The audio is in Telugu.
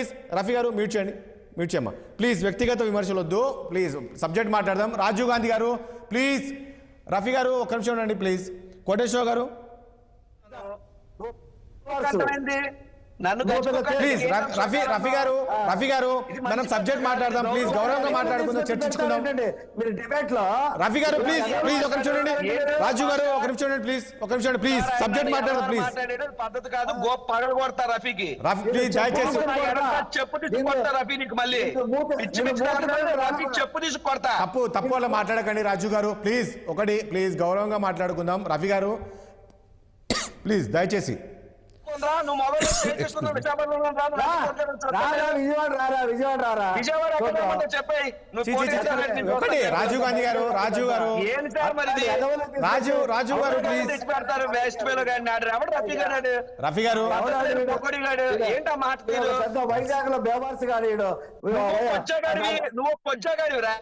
ప్లీజ్ రఫీ గారు మ్యూట్ చేయండి, మ్యూట్ చేయమ్మా ప్లీజ్. వ్యక్తిగత విమర్శలు వద్దు ప్లీజ్, సబ్జెక్ట్ మాట్లాడదాం. రాజీవ్ గాంధీ గారు ప్లీజ్, రఫీ గారు ఒక్క నిమిషం ఉండండి ప్లీజ్. కోటేశ్వర గారు ప్లీజ్. రఫీ గారు మనం సబ్జెక్ట్ మాట్లాడదాం ప్లీజ్, గౌరవంగా మాట్లాడుకుందాం, చర్చించుకుందాం. రఫీ గారు ప్లీజ్ ప్లీజ్ ఒక నిమిషం చూడండి. రాజు గారు ఒక నిమిషం చూడండి ప్లీజ్, ఒక నిమిషం చూడండి ప్లీజ్, సబ్జెక్ట్ మాట్లాడదాం ప్లీజ్. పద్ధతి కాదు, పగలు కొడతా రఫీకి. రఫీ ప్లీజ్ దయచేసి చెప్పు తీసి కొడతా రఫీ నీకు, మళ్ళీ చెప్పు తీసి కొడతా. తప్పు అలా మాట్లాడకండి రాజు గారు ప్లీజ్, ఒకటి ప్లీజ్ గౌరవంగా మాట్లాడుకుందాం. రఫీ గారు ప్లీజ్ దయచేసి. ఒకటి రాజీవ్ గాంధీ గారు, రాజు గారు పెడతారు వేస్ట్ పేలో రఫీ గారు ఏంటా మాట. వైజాగ్ లో బేవర్స్ గాడు, నువ్వు పొచ్చాగాడివి రా.